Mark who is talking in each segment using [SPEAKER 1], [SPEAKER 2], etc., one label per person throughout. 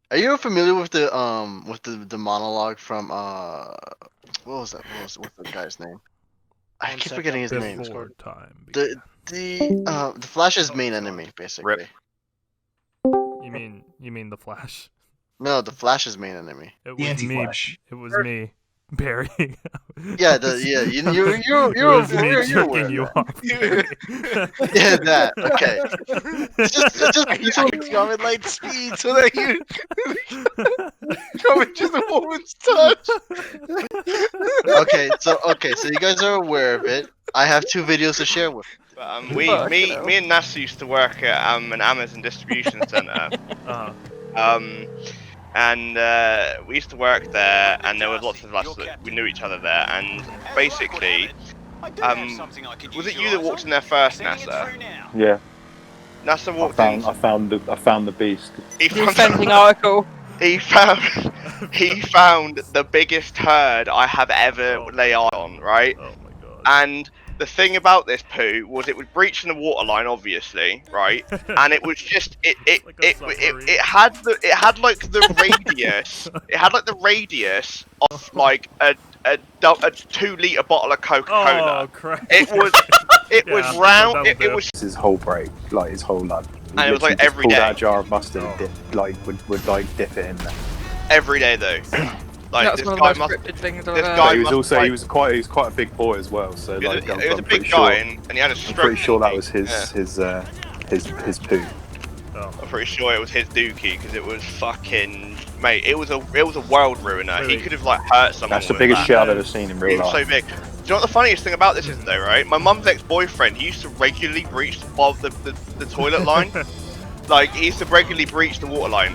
[SPEAKER 1] Are you familiar with the monologue from what was that? What's the guy's name? I keep forgetting his name.
[SPEAKER 2] Before time
[SPEAKER 1] The
[SPEAKER 2] began.
[SPEAKER 1] the Flash's main
[SPEAKER 2] sorry.
[SPEAKER 1] enemy, basically.
[SPEAKER 2] You mean the Flash?
[SPEAKER 1] No, the Flash's main enemy.
[SPEAKER 2] It
[SPEAKER 3] The
[SPEAKER 2] was me.
[SPEAKER 3] Anti-Flash.
[SPEAKER 2] It was me, Barry.
[SPEAKER 1] Yeah, you're
[SPEAKER 2] It was me
[SPEAKER 1] aware
[SPEAKER 2] jerking
[SPEAKER 1] of
[SPEAKER 2] you
[SPEAKER 1] that.
[SPEAKER 2] off.
[SPEAKER 1] Yeah, that. Okay. It's just
[SPEAKER 3] He's going light speed so that you come into the woman's touch.
[SPEAKER 1] So you guys are aware of it. I have 2 videos to share with.
[SPEAKER 4] Me and Nas used to work at an Amazon distribution center. And we used to work there, and there was lots of us that we knew each other there. And basically, was it you that walked in there first, NASA?
[SPEAKER 5] Yeah.
[SPEAKER 4] NASA walked in.
[SPEAKER 5] I found the beast.
[SPEAKER 4] He found
[SPEAKER 6] Defending article.
[SPEAKER 4] He found the biggest turd I have ever lay eyes on, right?
[SPEAKER 2] Oh my god.
[SPEAKER 4] And the thing about this poo was it was breaching the waterline, obviously, right? And it was just it had like the radius of like a 2-liter bottle of Coca-Cola.
[SPEAKER 2] Oh crap.
[SPEAKER 4] It was
[SPEAKER 2] Yeah,
[SPEAKER 4] round. It was.
[SPEAKER 5] His whole break, like his whole lug.
[SPEAKER 4] And it was like every
[SPEAKER 5] pulled
[SPEAKER 4] day.
[SPEAKER 5] out a jar of mustard and would like dip it in there.
[SPEAKER 4] Every day though. Like
[SPEAKER 6] That's
[SPEAKER 4] this
[SPEAKER 6] one
[SPEAKER 4] guy
[SPEAKER 6] of the most
[SPEAKER 4] must.
[SPEAKER 6] scripted things
[SPEAKER 4] this
[SPEAKER 6] I've
[SPEAKER 4] guy
[SPEAKER 6] heard.
[SPEAKER 5] But he was
[SPEAKER 4] must,
[SPEAKER 5] also
[SPEAKER 4] like,
[SPEAKER 5] he was quite a big boy as well. So like
[SPEAKER 4] he was a
[SPEAKER 5] I'm
[SPEAKER 4] big
[SPEAKER 5] pretty
[SPEAKER 4] guy,
[SPEAKER 5] sure,
[SPEAKER 4] and he had a
[SPEAKER 5] I'm
[SPEAKER 4] stroke.
[SPEAKER 5] pretty sure that was his
[SPEAKER 4] Yeah.
[SPEAKER 5] his poo.
[SPEAKER 2] Oh.
[SPEAKER 4] I'm pretty sure it was his dookie because it was fucking mate. It was a world ruiner.
[SPEAKER 2] Really?
[SPEAKER 4] He could have like hurt someone.
[SPEAKER 5] That's the
[SPEAKER 4] with
[SPEAKER 5] biggest
[SPEAKER 4] that.
[SPEAKER 5] shit I've ever seen in
[SPEAKER 4] It
[SPEAKER 5] real
[SPEAKER 4] was so
[SPEAKER 5] life.
[SPEAKER 4] big. Do you know what the funniest thing about this is though, right? My mum's ex-boyfriend, he used to regularly breach the toilet line. Like he used to regularly breach the water line.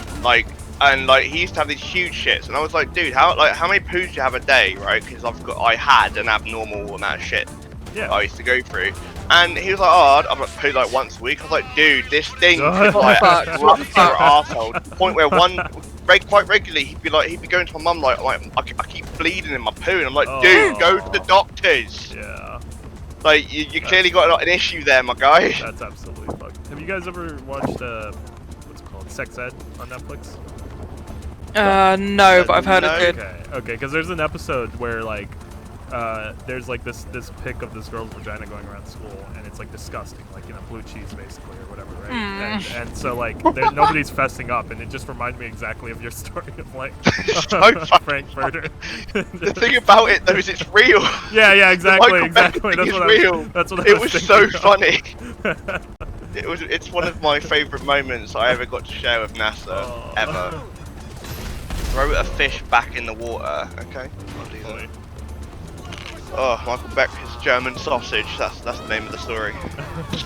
[SPEAKER 4] And he used to have these huge shits, and I was like, dude, how many poos do you have a day, right? Because I had an abnormal amount of shit I used to go through, and he was like, oh, I'd poo like once a week. I was like, dude, this thing could like rupture your arsehole to the point where quite regularly he'd be going to my mum like I keep bleeding in my poo, and I'm like, dude, go to the doctors.
[SPEAKER 2] Yeah.
[SPEAKER 4] Like you clearly got an issue there, my guy.
[SPEAKER 2] That's absolutely fucked. Have you guys ever watched what's it called, Sex Ed on Netflix?
[SPEAKER 6] No, but I've heard it good.
[SPEAKER 2] Okay, because there's an episode where like there's like this pic of this girl's vagina going around school, and it's like disgusting, like blue cheese basically or whatever, right? And so like nobody's fessing up, and it just reminded me exactly of your story of like Frankfurter.
[SPEAKER 4] The thing about it though is it's real.
[SPEAKER 2] Yeah, exactly.
[SPEAKER 4] That's what
[SPEAKER 2] I was
[SPEAKER 4] so
[SPEAKER 2] thinking
[SPEAKER 4] funny. It's one of my favourite moments I ever got to share with NASA ever. Throw a fish back in the water. Okay, I'll do that. Oh, Michael Becker's German sausage. That's the name of the story.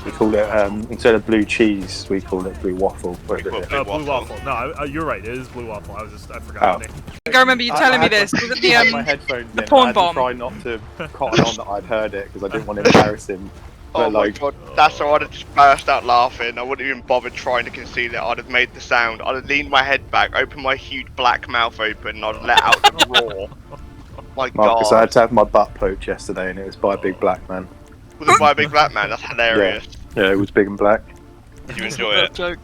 [SPEAKER 5] We call it instead of blue cheese, we call it blue waffle.
[SPEAKER 2] Blue waffle. No, you're right. It is blue waffle. I forgot the name.
[SPEAKER 6] I remember you telling me this. Was it
[SPEAKER 5] I had my headphones in.
[SPEAKER 6] porn
[SPEAKER 5] I had to
[SPEAKER 6] bomb?
[SPEAKER 5] try not to cotton on that I'd heard it because I didn't want to embarrass him.
[SPEAKER 4] Oh my god, that's why I'd have just burst out laughing. I wouldn't even bother trying to conceal it. I'd have made the sound. I'd have leaned my head back, opened my huge black mouth open, and I'd let out the roar. My
[SPEAKER 5] Marcus,
[SPEAKER 4] god.
[SPEAKER 5] I had to have my butt poked yesterday, and it was by a big black man.
[SPEAKER 4] Was it by a big black man? That's hilarious.
[SPEAKER 5] Yeah, it was big and black.
[SPEAKER 4] Did you enjoy it? Did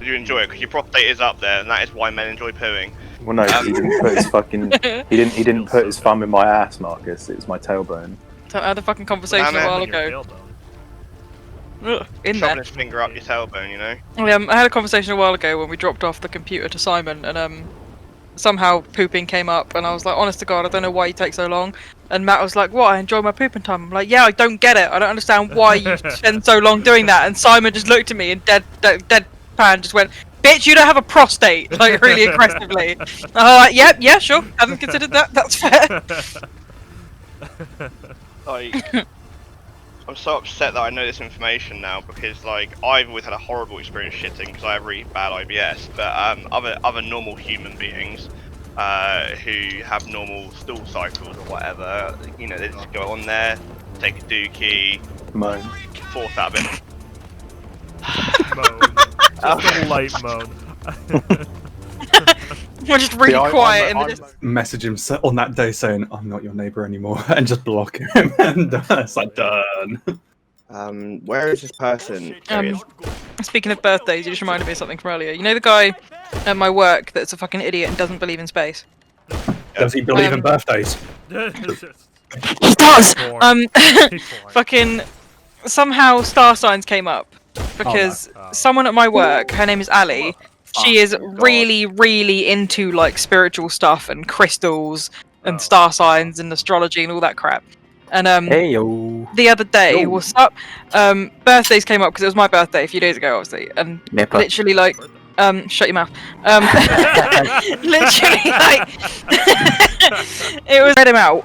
[SPEAKER 4] you enjoy it? Because your prostate is up there, and that is why men enjoy pooing.
[SPEAKER 5] Well, no, he didn't put his fucking. He didn't put his thumb in my ass, Marcus. It was my tailbone.
[SPEAKER 6] I had a fucking conversation a while ago. In there.
[SPEAKER 4] Shoving his finger up your tailbone, you know?
[SPEAKER 6] I had a conversation a while ago when we dropped off the computer to Simon, and somehow pooping came up, and I was like, honest to God, I don't know why you take so long. And Matt was like, what, I enjoy my pooping time? I'm like, yeah, I don't get it. I don't understand why you spend so long doing that. And Simon just looked at me and deadpan just went, bitch, you don't have a prostate, like really aggressively. And I was like, yeah, sure, haven't considered that, that's fair.
[SPEAKER 4] Like, I'm so upset that I know this information now because, like, I've always had a horrible experience shitting because I have really bad IBS. But other normal human beings who have normal stool cycles or whatever, you know, they just go on there, take a dookie,
[SPEAKER 5] Moan.
[SPEAKER 4] force out of it.
[SPEAKER 2] Moan. Just a light moan.
[SPEAKER 6] We're just really quiet in the distance.
[SPEAKER 3] Message him on that day saying, I'm not your neighbour anymore, and just block him, and it's like, done.
[SPEAKER 4] Where is this person? There he is.
[SPEAKER 6] Speaking of birthdays, you just reminded me of something from earlier. You know the guy at my work that's a fucking idiot and doesn't believe in space?
[SPEAKER 7] Does he believe in birthdays?
[SPEAKER 2] It's just-
[SPEAKER 6] He does!
[SPEAKER 2] Born.
[SPEAKER 6] Fucking... Somehow star signs came up. Because someone at my work, her name is Ali, she is really, really into, like, spiritual stuff and crystals and star signs and astrology and all that crap. And,
[SPEAKER 5] Hey yo.
[SPEAKER 6] the other day, birthdays came up because it was my birthday a few days ago, obviously, and
[SPEAKER 5] Nipper.
[SPEAKER 6] literally, like, shut your mouth. Literally, like, it was read him out.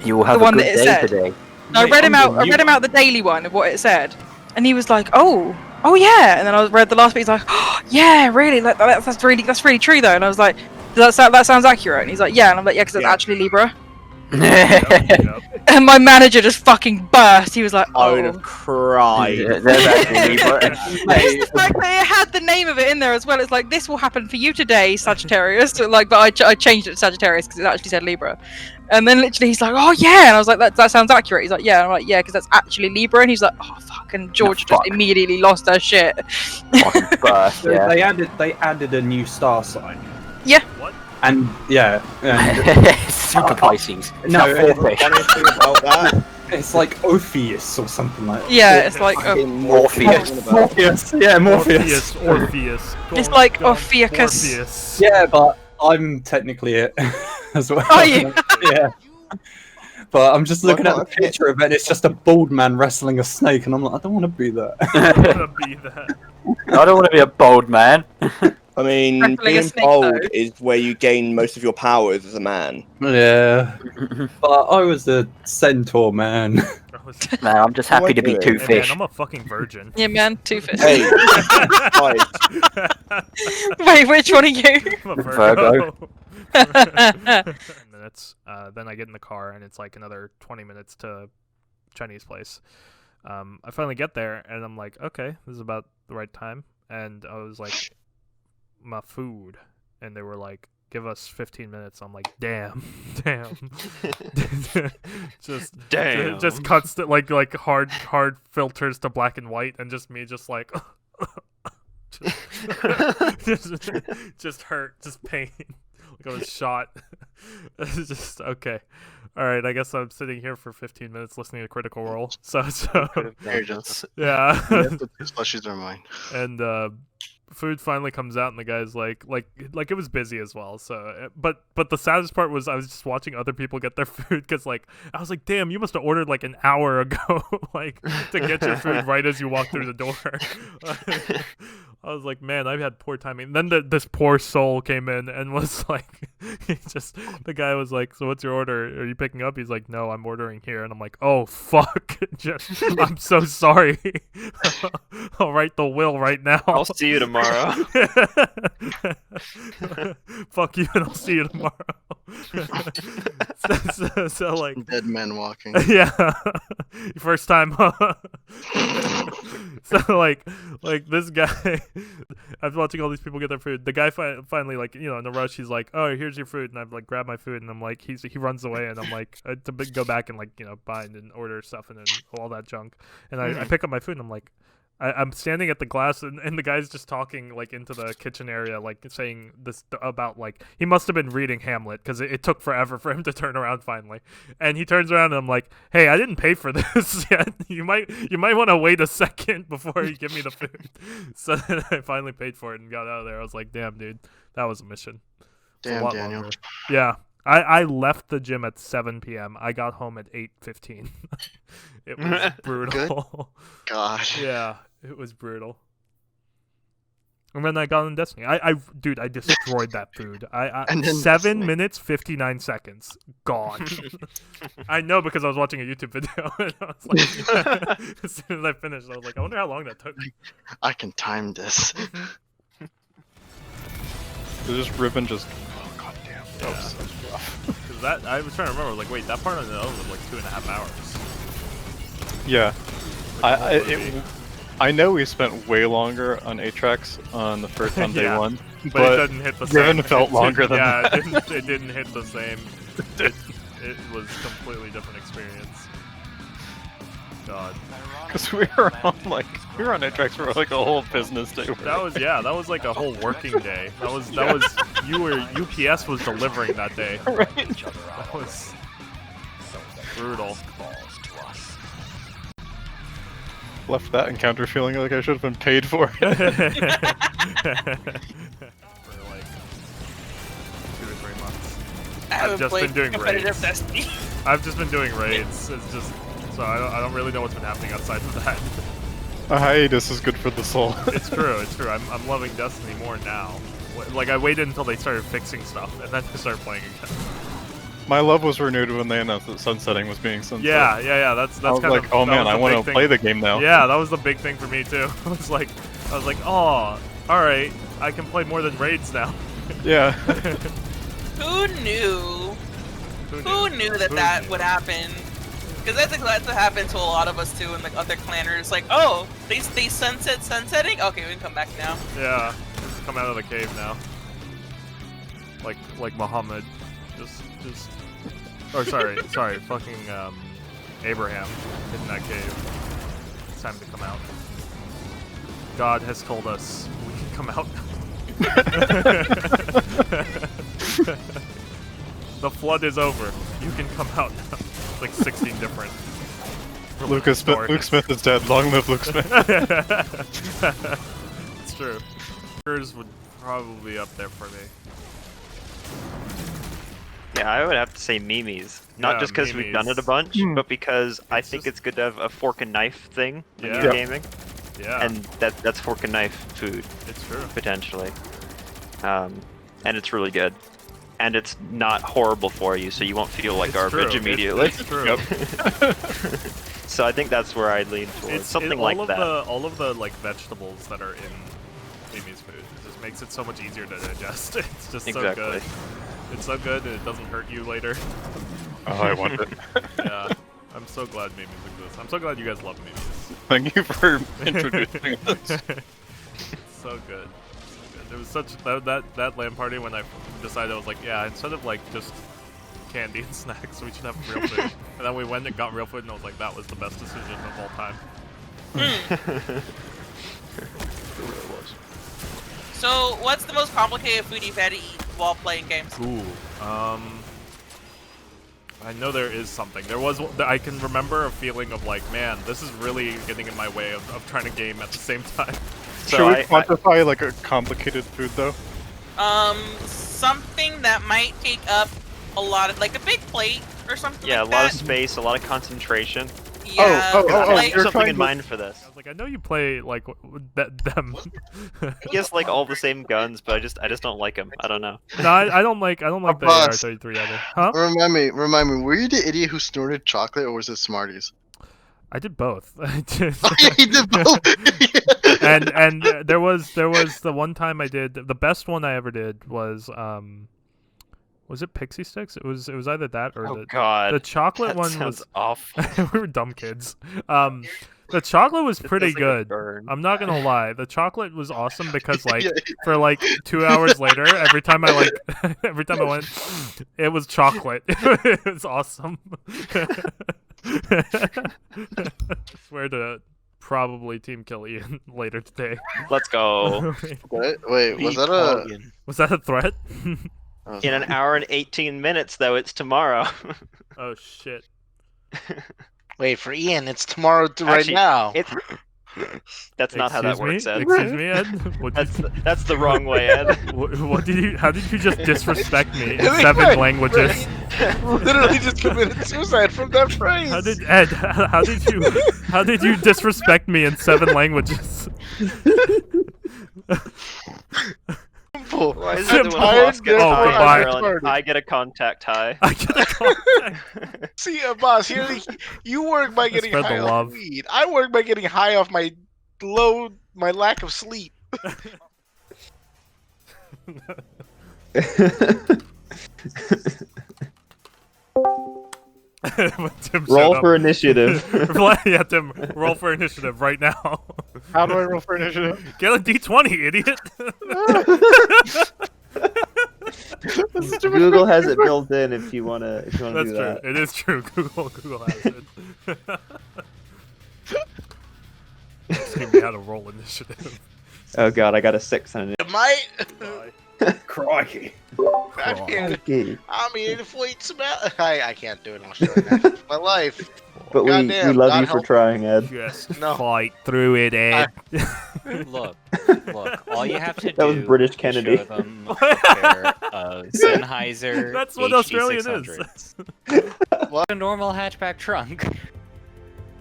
[SPEAKER 5] You will have
[SPEAKER 6] The one
[SPEAKER 5] a good
[SPEAKER 6] that it
[SPEAKER 5] day
[SPEAKER 6] said.
[SPEAKER 5] today.
[SPEAKER 6] No, I read him out. I read him out the daily one of what it said, and he was like, "Oh yeah," and then I read the last bit. He's like, "Oh yeah, really? Like that's really true though." And I was like, that sounds accurate?" And he's like, "Yeah," and I'm like, "Yeah, because it's actually Libra."
[SPEAKER 2] Yep.
[SPEAKER 6] And my manager just fucking burst. He was like,
[SPEAKER 8] I would
[SPEAKER 6] "Oh."
[SPEAKER 8] have cried.
[SPEAKER 5] There's actually
[SPEAKER 6] It's the fact that it had the name of it in there as well. It's like, this will happen for you today, Sagittarius. Like, but I changed it to Sagittarius because it actually said Libra. And then literally he's like, "Oh yeah," and I was like, "That sounds accurate." He's like, "Yeah," and I'm like, "Yeah, because that's actually Libra." And he's like, "Oh fuck!" And Georgia just immediately lost her shit.
[SPEAKER 5] fucking birth, yeah.
[SPEAKER 7] They added a new star sign.
[SPEAKER 6] Yeah.
[SPEAKER 2] What?
[SPEAKER 7] And yeah, and
[SPEAKER 5] Super Pisces.
[SPEAKER 7] no,
[SPEAKER 5] It's not
[SPEAKER 8] Funny thing about that,
[SPEAKER 7] it's like Ophius or something like that.
[SPEAKER 6] Yeah, it's like
[SPEAKER 8] fucking
[SPEAKER 5] Morpheus.
[SPEAKER 7] Morpheus, yeah, Morpheus.
[SPEAKER 2] Orpheus.
[SPEAKER 6] It's
[SPEAKER 2] Go
[SPEAKER 6] like
[SPEAKER 2] on,
[SPEAKER 6] Orpheus.
[SPEAKER 2] Morpheus.
[SPEAKER 7] Yeah, but I'm technically it as well.
[SPEAKER 6] Are you?
[SPEAKER 7] Yeah. But I'm just looking at the
[SPEAKER 8] not a
[SPEAKER 7] picture of it, and it's just a bald man wrestling a snake, and I'm like, I don't want to be that.
[SPEAKER 2] I wanna be that.
[SPEAKER 5] I don't want to be a bold man.
[SPEAKER 8] I mean,
[SPEAKER 6] Wrestling a
[SPEAKER 8] being
[SPEAKER 6] snake,
[SPEAKER 8] bold
[SPEAKER 6] though.
[SPEAKER 8] is where you gain most of your powers as a man.
[SPEAKER 7] Yeah. But I was a centaur man.
[SPEAKER 5] Man, I'm just happy to be two
[SPEAKER 2] Hey, man,
[SPEAKER 5] fish.
[SPEAKER 2] I'm a fucking virgin.
[SPEAKER 6] Yeah, man, two-fish.
[SPEAKER 8] Hey, guys,
[SPEAKER 6] Wait, which one are you?
[SPEAKER 2] I'm a
[SPEAKER 5] Virgo.
[SPEAKER 2] Minutes. Then I get in the car and it's like another 20 minutes to Chinese place. I finally get there and I'm like, okay, this is about the right time. And I was like, my food. And they were like, give us 15 minutes. I'm like, damn. just
[SPEAKER 9] Damn.
[SPEAKER 2] just cuts to, like hard filters to black and white and just me just like just hurt, just pain. Like I was shot. It's just okay. All right, I guess I'm sitting here for 15 minutes listening to Critical Role. So
[SPEAKER 1] You're just
[SPEAKER 2] yeah.
[SPEAKER 1] the slushies are mine.
[SPEAKER 2] And food finally comes out and the guy's like it was busy as well, so but the saddest part was I was just watching other people get their food because like I was like, damn, you must have ordered like an hour ago like to get your food right as you walk through the door. I was like, man, I've had poor timing. And then this poor soul came in and was like, the guy was like, so what's your order? Are you picking up? He's like, no, I'm ordering here. And I'm like, oh, fuck. I'm so sorry. I'll write the will right now.
[SPEAKER 9] I'll see you tomorrow.
[SPEAKER 2] Fuck you, and I'll see you tomorrow. so like,
[SPEAKER 1] Dead men walking.
[SPEAKER 2] yeah, first time. So like this guy, I'm watching all these people get their food. The guy finally, like, you know, in a rush, he's like, "Oh, here's your food," and I've like grabbed my food, and I'm like, he runs away, and I'm like, to go back and like, you know, bind and order stuff and then all that junk, and I pick up my food, and I'm like, I'm standing at the glass, and the guy's just talking like into the kitchen area, like saying this about like he must have been reading Hamlet because it took forever for him to turn around finally. And he turns around and I'm like, "Hey, I didn't pay for this yet. You might want to wait a second before you give me the food." So then I finally paid for it and got out of there. I was like, "Damn, dude, that was a mission." It's a
[SPEAKER 1] Damn,
[SPEAKER 2] lot
[SPEAKER 1] Daniel.
[SPEAKER 2] longer. Yeah. I left the gym at 7 p.m. I got home at 8:15. It was brutal.
[SPEAKER 1] God.
[SPEAKER 2] Yeah, it was brutal. And then I got on Destiny. I destroyed that food.
[SPEAKER 1] And then
[SPEAKER 2] 7
[SPEAKER 1] Destiny.
[SPEAKER 2] minutes 59 seconds gone. I know because I was watching a YouTube video. And I was like, as soon as I finished, I was like, I wonder how long that took.
[SPEAKER 1] I can time this.
[SPEAKER 10] This ribbon just. Oh god damn. That was so rough.
[SPEAKER 2] Because that I was trying to remember. I was like, wait, that part on the own was like 2.5 hours.
[SPEAKER 10] Yeah.
[SPEAKER 2] Like,
[SPEAKER 10] I know we spent way longer on Atrax on the first on day
[SPEAKER 2] Yeah,
[SPEAKER 10] one,
[SPEAKER 2] but it doesn't hit the same.
[SPEAKER 10] Riven felt longer than
[SPEAKER 2] yeah,
[SPEAKER 10] that.
[SPEAKER 2] it didn't hit the same. It was a completely different experience. God.
[SPEAKER 10] Because we were on Atrax for like a whole business day.
[SPEAKER 2] That was like a whole working day. That was UPS was delivering that day.
[SPEAKER 10] Right.
[SPEAKER 2] That was brutal.
[SPEAKER 10] Left that encounter feeling like I should have been paid for it.
[SPEAKER 2] For like 2 or 3 months.
[SPEAKER 6] I
[SPEAKER 2] I've
[SPEAKER 6] haven't
[SPEAKER 2] just
[SPEAKER 6] played
[SPEAKER 2] been doing
[SPEAKER 6] competitive
[SPEAKER 2] raids.
[SPEAKER 6] Destiny.
[SPEAKER 2] I've just been doing raids. It's just so I don't really know what's been happening outside of that.
[SPEAKER 10] A hiatus is good for the soul.
[SPEAKER 2] It's true. It's true. I'm loving Destiny more now. Like I waited until they started fixing stuff and then I started playing again.
[SPEAKER 10] My love was renewed when they announced that sunsetting was being sunset.
[SPEAKER 2] Yeah. That's
[SPEAKER 10] I was
[SPEAKER 2] kind
[SPEAKER 10] like,
[SPEAKER 2] of.
[SPEAKER 10] oh
[SPEAKER 2] that
[SPEAKER 10] man,
[SPEAKER 2] was
[SPEAKER 10] I
[SPEAKER 2] the
[SPEAKER 10] want
[SPEAKER 2] big
[SPEAKER 10] to play the game now.
[SPEAKER 2] Yeah, that was the big thing for me too. I was like, oh, all right, I can play more than raids now.
[SPEAKER 10] Yeah.
[SPEAKER 6] Who knew? Who knew that that would happen? Because that's what happened to a lot of us too, and like other clanners. Like, oh, they sunsetting. Okay, we can come back now.
[SPEAKER 2] Yeah, just come out of the cave now. Like Muhammad, just. Or sorry, fucking Abraham in that cave. It's time to come out. God has told us we can come out. The flood is over. You can come out now. It's like 16 different.
[SPEAKER 10] Luke Smith is dead. Long live Luke Smith.
[SPEAKER 2] It's true. Yours would probably be up there for me.
[SPEAKER 9] Yeah, I would have to say Mimi's. Not
[SPEAKER 2] Yeah,
[SPEAKER 9] just because we've done it a bunch, but because I think it's good to have a fork and knife thing when you're gaming.
[SPEAKER 2] Yeah.
[SPEAKER 9] And that's fork and knife food.
[SPEAKER 2] It's true.
[SPEAKER 9] Potentially. And it's really good. And it's not horrible for you, so you won't feel like garbage immediately.
[SPEAKER 2] It's true.
[SPEAKER 9] So I think that's where I'd lean towards. Something like that.
[SPEAKER 2] All of the like vegetables that are in Mimi's food just makes it so much easier to digest. It's just so good. It's so good and it doesn't hurt you later.
[SPEAKER 10] Oh, I want it.
[SPEAKER 2] Yeah. I'm so glad Mimi's exists. I'm so glad you guys love Mimi's.
[SPEAKER 10] Thank you for introducing us.
[SPEAKER 2] So good. It was such that LAN party when I decided I was like, yeah, instead of like just candy and snacks, we should have real food. And then we went and got real food, and I was like, that was the best decision of all time.
[SPEAKER 3] It really was.
[SPEAKER 6] So, what's the most complicated food you've had to eat while playing games?
[SPEAKER 2] Ooh, I know there is something. There was. I can remember a feeling of like, man, this is really getting in my way of trying to game at the same time.
[SPEAKER 9] So
[SPEAKER 10] Should we quantify like a complicated food though?
[SPEAKER 6] Something that might take up a lot of, like a big plate or something.
[SPEAKER 9] Yeah,
[SPEAKER 6] like
[SPEAKER 9] a lot
[SPEAKER 6] that.
[SPEAKER 9] of space, a lot of concentration.
[SPEAKER 6] Yeah.
[SPEAKER 9] I
[SPEAKER 6] like,
[SPEAKER 9] have something in mind for this.
[SPEAKER 2] I was like, I know you play like them.
[SPEAKER 9] He has like all the same guns, but I just don't like them. I don't know.
[SPEAKER 2] No, I don't like the AR-33 either. Huh?
[SPEAKER 1] Remind me. Were you the idiot who snorted chocolate, or was it Smarties?
[SPEAKER 2] I did both. I did.
[SPEAKER 1] Oh, yeah, he did both.
[SPEAKER 2] and there was the one time I did the best one I ever did was it Pixie Sticks? It was either that or the chocolate
[SPEAKER 9] that
[SPEAKER 2] one was
[SPEAKER 9] awful.
[SPEAKER 2] We were dumb kids. The chocolate was pretty good. I'm not gonna lie. The chocolate was awesome because like for like 2 hours later, every time I went, it was chocolate. It was awesome. I swear to probably team kill Ian later today.
[SPEAKER 9] Let's go.
[SPEAKER 1] Wait, was
[SPEAKER 2] that a threat?
[SPEAKER 9] In an hour and 18 minutes, though, it's tomorrow.
[SPEAKER 2] Oh shit.
[SPEAKER 3] Wait, for Ian, it's tomorrow
[SPEAKER 9] Actually,
[SPEAKER 3] now.
[SPEAKER 9] That's not how that works, Ed.
[SPEAKER 2] Excuse me, Ed?
[SPEAKER 9] That's the wrong way, Ed.
[SPEAKER 2] How did you just disrespect me in 7 languages?
[SPEAKER 3] Literally just committed suicide from that phrase.
[SPEAKER 2] How did you disrespect me in 7 languages?
[SPEAKER 9] Why is
[SPEAKER 3] I'm
[SPEAKER 9] it
[SPEAKER 3] tired,
[SPEAKER 2] goodbye.
[SPEAKER 9] I get a contact high.
[SPEAKER 2] I get a contact.
[SPEAKER 3] See, boss, here you work by getting high off weed. I work by getting high off my lack of sleep.
[SPEAKER 8] Roll for initiative.
[SPEAKER 2] Yeah, Tim, roll for initiative right now.
[SPEAKER 10] How do I roll for initiative?
[SPEAKER 2] Get a D20, idiot.
[SPEAKER 8] Google has it built in if you wanna do that.
[SPEAKER 2] That's true. It is true. Google has it. Teach me how to roll initiative.
[SPEAKER 8] Oh god, I got a 6 on it.
[SPEAKER 3] Am I?
[SPEAKER 5] Crikey.
[SPEAKER 3] I'm here.
[SPEAKER 8] Okay.
[SPEAKER 3] I'm here to fight some. I can't do it in Australia. My life.
[SPEAKER 8] But we
[SPEAKER 3] Goddamn,
[SPEAKER 8] love
[SPEAKER 3] God
[SPEAKER 8] you for
[SPEAKER 3] help.
[SPEAKER 8] trying, Ed.
[SPEAKER 2] Just
[SPEAKER 3] No.
[SPEAKER 2] fight through it, Ed.
[SPEAKER 11] Look, all you have to do
[SPEAKER 8] That was British
[SPEAKER 11] is
[SPEAKER 8] Kennedy.
[SPEAKER 11] show them a pair of Sennheiser
[SPEAKER 2] That's what
[SPEAKER 11] HD
[SPEAKER 2] Australian
[SPEAKER 11] 600s.
[SPEAKER 3] What?
[SPEAKER 11] A normal hatchback trunk.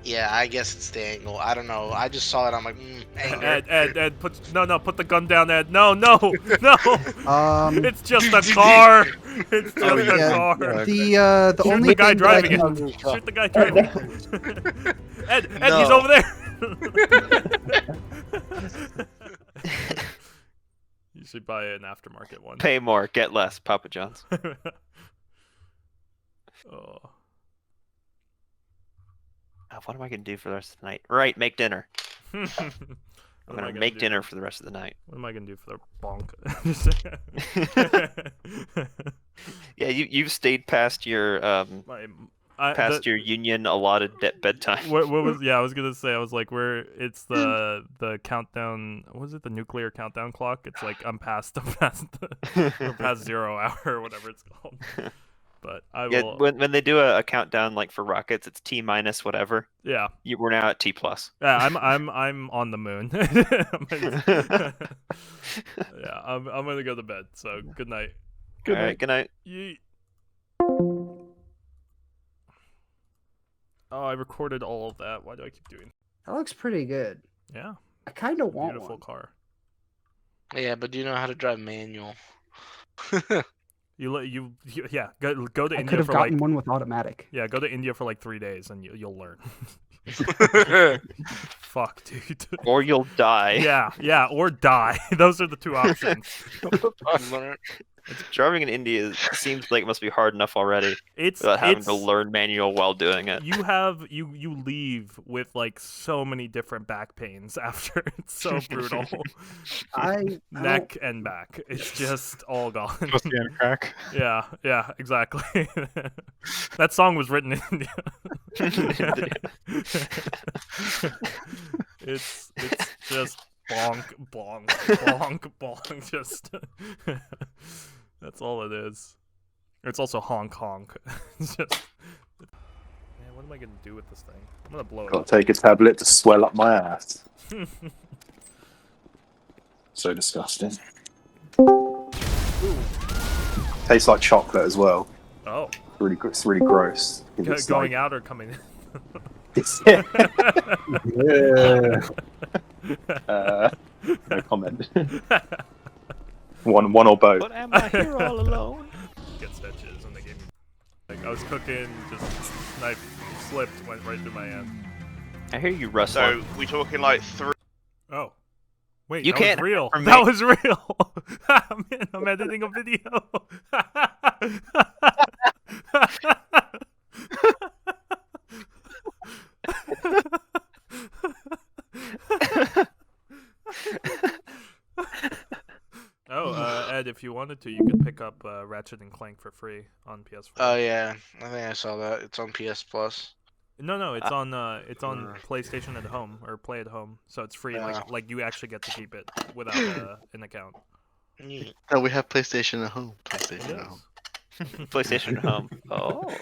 [SPEAKER 3] Yeah, I guess it's the angle. I don't know. I just saw it. I'm like, anger.
[SPEAKER 2] Ed, put the gun down, Ed. No. It's just a
[SPEAKER 12] Oh,
[SPEAKER 2] car. It's just a
[SPEAKER 12] yeah.
[SPEAKER 2] car.
[SPEAKER 12] The
[SPEAKER 2] Shoot
[SPEAKER 12] only
[SPEAKER 2] the guy
[SPEAKER 12] thing that I
[SPEAKER 2] driving
[SPEAKER 12] can
[SPEAKER 2] it. Shoot the guy driving it. Ed, he's
[SPEAKER 3] No.
[SPEAKER 2] over there. You should buy an aftermarket one.
[SPEAKER 9] Pay more, get less, Papa John's.
[SPEAKER 2] Oh.
[SPEAKER 9] What am I gonna do for the rest of the night? Right, make dinner. I'm
[SPEAKER 2] What am I
[SPEAKER 9] gonna
[SPEAKER 2] gonna
[SPEAKER 9] make
[SPEAKER 2] do?
[SPEAKER 9] dinner for the rest of the night.
[SPEAKER 2] What am I gonna do for the bonk?
[SPEAKER 9] Yeah, you've stayed past your your union allotted bedtime.
[SPEAKER 2] What was? Yeah, I was gonna say. I was like, where it's the countdown. What was it? The nuclear countdown clock. It's like I'm past 0 hour or whatever it's called. But I will.
[SPEAKER 9] Yeah, when they do a countdown like for rockets, it's T minus whatever.
[SPEAKER 2] Yeah.
[SPEAKER 9] We're now at T plus.
[SPEAKER 2] Yeah, I'm on the moon. Yeah, I'm gonna go to bed. So good night.
[SPEAKER 9] Good night. Good night.
[SPEAKER 2] Yeet. Oh, I recorded all of that. Why do I keep doing?
[SPEAKER 12] That looks pretty good.
[SPEAKER 2] Yeah.
[SPEAKER 12] I kind of want
[SPEAKER 2] Beautiful
[SPEAKER 12] one.
[SPEAKER 2] car.
[SPEAKER 3] Yeah, but do you know how to drive manual?
[SPEAKER 2] You yeah, go to
[SPEAKER 12] I
[SPEAKER 2] India
[SPEAKER 12] could have
[SPEAKER 2] for
[SPEAKER 12] gotten
[SPEAKER 2] like
[SPEAKER 12] one with automatic.
[SPEAKER 2] yeah, go to India for like 3 days and you'll learn. Fuck, dude.
[SPEAKER 9] Or you'll die.
[SPEAKER 2] Yeah, or die. Those are the two options.
[SPEAKER 9] Driving in India seems like it must be hard enough already. Without having to learn manual while doing it.
[SPEAKER 2] You leave with like so many different back pains after. It's so brutal. Neck and back. It's just all gone.
[SPEAKER 10] Supposed to be on crack.
[SPEAKER 2] Yeah, exactly. That song was written in India. It's just bonk, just that's all it is. It's also honk. It's just man, what am I gonna do with this thing? I'm gonna blow it
[SPEAKER 5] Gotta
[SPEAKER 2] up.
[SPEAKER 5] take a tablet to swell up my ass. So disgusting. Tastes like chocolate as well.
[SPEAKER 2] Oh.
[SPEAKER 5] It's really gross. It's
[SPEAKER 2] Going
[SPEAKER 5] like-
[SPEAKER 2] out or coming in?
[SPEAKER 5] No comment. One or both.
[SPEAKER 9] But am I here all alone?
[SPEAKER 2] Get stitches and they gave me like I was cooking, just knife slipped, went right through my hand.
[SPEAKER 9] I hear you rustling.
[SPEAKER 4] So we talking like 3.
[SPEAKER 2] Oh. Wait,
[SPEAKER 9] You
[SPEAKER 2] that
[SPEAKER 9] can't
[SPEAKER 2] was real.
[SPEAKER 9] from
[SPEAKER 2] That
[SPEAKER 9] me.
[SPEAKER 2] was real. Man, I'm editing a video. Oh, Ed, if you wanted to, you could pick up Ratchet and Clank for free on PS4.
[SPEAKER 3] Oh yeah, I think I saw that. It's on PS Plus.
[SPEAKER 2] No, it's on PlayStation at home or Play at Home, so it's free.
[SPEAKER 3] Yeah.
[SPEAKER 2] Like you actually get to keep it without an account.
[SPEAKER 1] No, we have PlayStation at home. PlayStation at home.
[SPEAKER 9] PlayStation at home. Oh.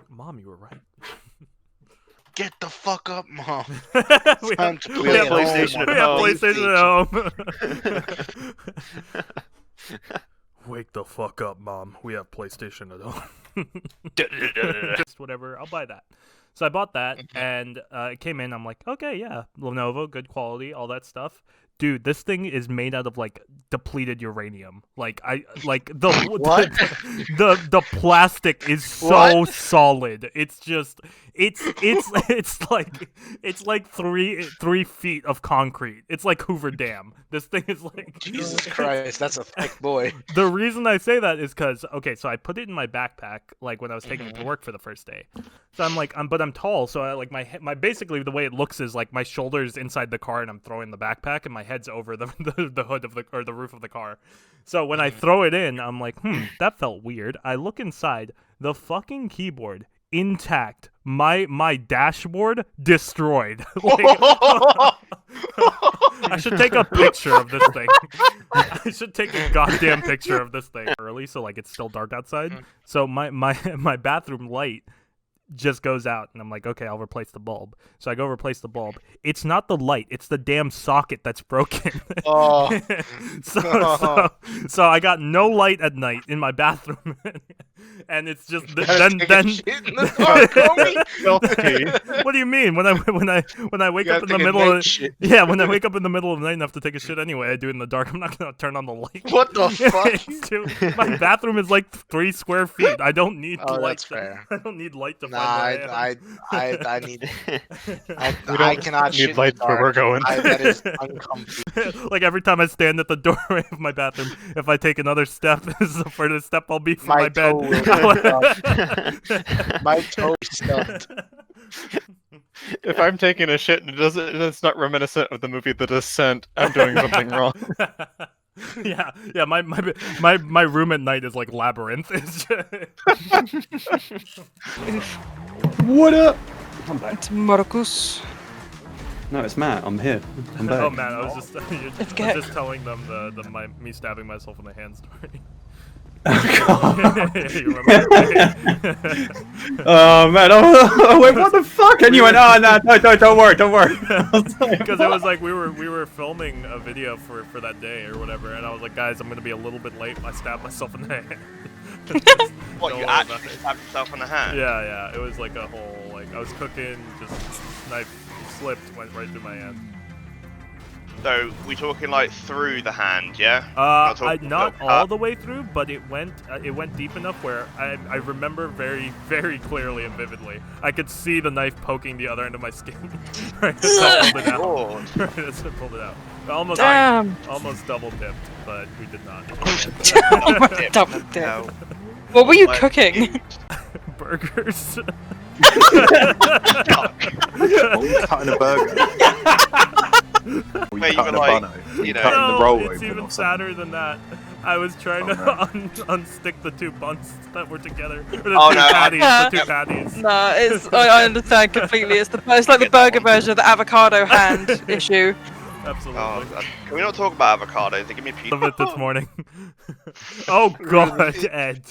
[SPEAKER 2] Mom, you were right.
[SPEAKER 3] Get the fuck up, Mom.
[SPEAKER 2] We have
[SPEAKER 9] PlayStation
[SPEAKER 2] at home. Wake the fuck up, Mom. We have PlayStation at home. Just whatever. I'll buy that. So I bought that, and it came in. I'm like, okay, yeah, Lenovo, good quality, all that stuff. Dude, this thing is made out of like depleted uranium. Like the plastic is so solid. It's just it's like 3 feet of concrete. It's like Hoover Dam. This thing is like
[SPEAKER 3] Jesus Christ, that's a thick boy.
[SPEAKER 2] The reason I say that is because so I put it in my backpack like when I was taking it to work for the first day. So I'm like but I'm tall, so I like my basically the way it looks is like my shoulders inside the car and I'm throwing the backpack and my head's over the hood of the roof of the car. So when I throw it in, I'm like, that felt weird. I look inside, the fucking keyboard intact, my dashboard destroyed. Like, I should take a picture of this thing. I should take a goddamn picture of this thing early, so like it's still dark outside. So my bathroom light just goes out, and I'm like, okay, I'll replace the bulb. So I go replace the bulb. It's not the light; it's the damn socket that's broken.
[SPEAKER 3] Oh.
[SPEAKER 2] So I got no light at night in my bathroom, and it's just then. What do you mean? When I wake up in the middle of when I wake up in the middle of the night and have to take a shit anyway, I do it in the dark. I'm not gonna turn on the light.
[SPEAKER 3] What the fuck?
[SPEAKER 2] My bathroom is like 3 square feet. I don't need light.
[SPEAKER 3] That's fair.
[SPEAKER 2] I don't need light to find
[SPEAKER 3] I need. I cannot
[SPEAKER 10] need
[SPEAKER 3] shit
[SPEAKER 10] lights
[SPEAKER 3] in the
[SPEAKER 10] where we're
[SPEAKER 3] dark.
[SPEAKER 10] going.
[SPEAKER 3] That is uncomfortable.
[SPEAKER 2] Like every time I stand at the doorway of my bathroom, if I take another step, this is the furthest step I'll be from my bed.
[SPEAKER 3] My toe is stuffed.
[SPEAKER 10] If I'm taking a shit and it's not reminiscent of the movie The Descent, I'm doing something wrong.
[SPEAKER 2] Yeah. My room at night is like Labyrinth.
[SPEAKER 7] What up? I'm back.
[SPEAKER 6] It's Marcus.
[SPEAKER 7] No, it's Matt. I'm here. I'm back.
[SPEAKER 2] Oh man, I was just telling them me stabbing myself in the hand story. You remember?
[SPEAKER 7] Oh man! Oh, wait, what the fuck? And you went, oh no, don't worry.
[SPEAKER 2] Because it was like we were filming a video for that day or whatever, and I was like, guys, I'm gonna be a little bit late. I stabbed myself in the hand.
[SPEAKER 4] What, you actually stabbed yourself in the hand?
[SPEAKER 2] Yeah. It was like a whole, like, I was cooking, just knife slipped, went right through my hand.
[SPEAKER 4] So we talking like through the hand, yeah?
[SPEAKER 2] Not all the way through, but it went deep enough where I remember very, very clearly and vividly. I could see the knife poking the other end of my skin. Right, as I pulled it out. Right, as I pulled it out. Almost double dipped, but we did not.
[SPEAKER 6] Double dip. What were you cooking?
[SPEAKER 2] Burgers.
[SPEAKER 5] What kind of burger?
[SPEAKER 4] Wait, you were like, you know,
[SPEAKER 5] the roll
[SPEAKER 2] it's even sadder than that. I was trying to unstick the 2 buns that were together. Or the two patties.
[SPEAKER 6] No, I understand completely. It's like the burger version of the avocado hand issue.
[SPEAKER 2] Absolutely.
[SPEAKER 4] Oh, can we not talk about avocados? They give me a piece
[SPEAKER 2] of it this morning. Oh god, Ed.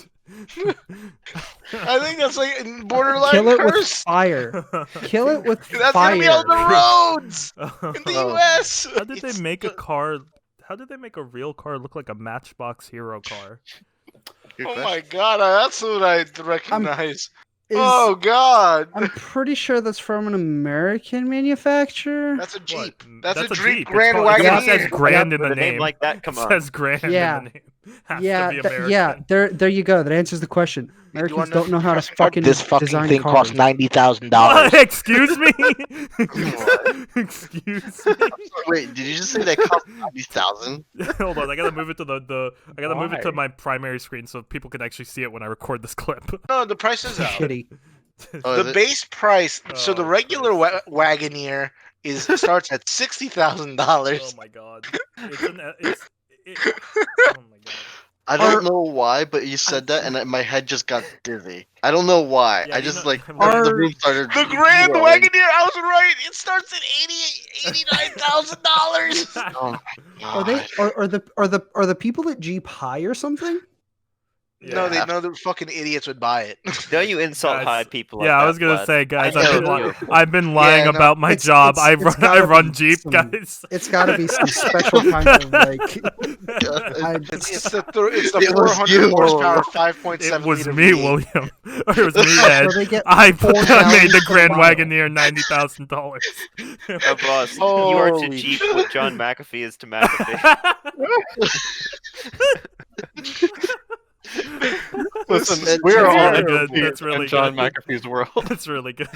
[SPEAKER 3] I think that's like borderline
[SPEAKER 12] Kill it
[SPEAKER 3] curse.
[SPEAKER 12] with fire. Kill it with
[SPEAKER 3] That's
[SPEAKER 12] fire.
[SPEAKER 3] gonna be on the roads in the U.S.
[SPEAKER 2] How did they make a car? How did they make a real car look like a Matchbox Hero car?
[SPEAKER 3] Oh my god, that's what I recognize. Oh god!
[SPEAKER 12] I'm pretty sure that's from an American manufacturer.
[SPEAKER 3] That's a Jeep.
[SPEAKER 2] What?
[SPEAKER 3] That's a Jeep
[SPEAKER 2] It's
[SPEAKER 3] Grand
[SPEAKER 2] called-
[SPEAKER 3] Wagoneer.
[SPEAKER 2] It says Grand in the
[SPEAKER 9] With a
[SPEAKER 2] name.
[SPEAKER 9] name like that, come
[SPEAKER 2] It
[SPEAKER 9] on.
[SPEAKER 2] says Grand
[SPEAKER 12] Yeah.
[SPEAKER 2] in the name. Has to be American.
[SPEAKER 12] Yeah. There you go. That answers the question. Americans don't know how to fucking
[SPEAKER 3] This fucking
[SPEAKER 12] design
[SPEAKER 3] thing
[SPEAKER 12] cars.
[SPEAKER 3] costs $90,000.
[SPEAKER 2] What? Excuse me? Excuse me?
[SPEAKER 1] Wait, did you just say that cost 90,000?
[SPEAKER 2] Hold on, I gotta move it to I gotta move it to my primary screen so people can actually see it when I record this clip.
[SPEAKER 3] No, the price is out.
[SPEAKER 12] Shitty.
[SPEAKER 3] The base price. So the regular Wagoneer starts at $60,000.
[SPEAKER 2] Oh my god. Oh my god.
[SPEAKER 1] I don't know why, but you said that, and my head just got dizzy. I don't know why.
[SPEAKER 2] Yeah,
[SPEAKER 1] I just
[SPEAKER 2] the
[SPEAKER 1] room started.
[SPEAKER 3] The Grand
[SPEAKER 1] rolling.
[SPEAKER 3] Wagoneer, I was right. It starts at $89,000.
[SPEAKER 1] Oh,
[SPEAKER 12] Are the people at Jeep high or something?
[SPEAKER 3] No, they know the fucking idiots would buy it.
[SPEAKER 9] Don't you insult
[SPEAKER 2] Guys,
[SPEAKER 9] high people like
[SPEAKER 2] yeah, I
[SPEAKER 9] that,
[SPEAKER 2] was gonna
[SPEAKER 9] Vlad.
[SPEAKER 2] say, guys,
[SPEAKER 9] I
[SPEAKER 2] I've
[SPEAKER 9] know
[SPEAKER 2] been,
[SPEAKER 9] you.
[SPEAKER 2] I've been lying
[SPEAKER 3] Yeah, no,
[SPEAKER 2] about my job. I
[SPEAKER 12] gotta
[SPEAKER 2] run
[SPEAKER 12] be
[SPEAKER 2] Jeep,
[SPEAKER 12] some-
[SPEAKER 2] guys.
[SPEAKER 12] It's got to be some special kind of like.
[SPEAKER 3] It's the
[SPEAKER 1] It was
[SPEAKER 3] 400
[SPEAKER 1] you.
[SPEAKER 3] horsepower 5.7
[SPEAKER 2] It was
[SPEAKER 3] liter
[SPEAKER 2] me,
[SPEAKER 3] V8.
[SPEAKER 2] William. Or it was me, Ed.
[SPEAKER 12] So they get
[SPEAKER 2] I made the
[SPEAKER 12] $4,000
[SPEAKER 2] Grand
[SPEAKER 12] per mile.
[SPEAKER 2] Wagoneer $90,000.
[SPEAKER 9] Oh, boss, you are to
[SPEAKER 3] Holy
[SPEAKER 9] Jeep what John McAfee is to McAfee.
[SPEAKER 10] Listen,
[SPEAKER 1] That's
[SPEAKER 10] we're all
[SPEAKER 2] really
[SPEAKER 10] in
[SPEAKER 2] good.
[SPEAKER 10] Jeep
[SPEAKER 2] That's really
[SPEAKER 10] in John
[SPEAKER 2] good.
[SPEAKER 10] McAfee's world.
[SPEAKER 2] That's really good.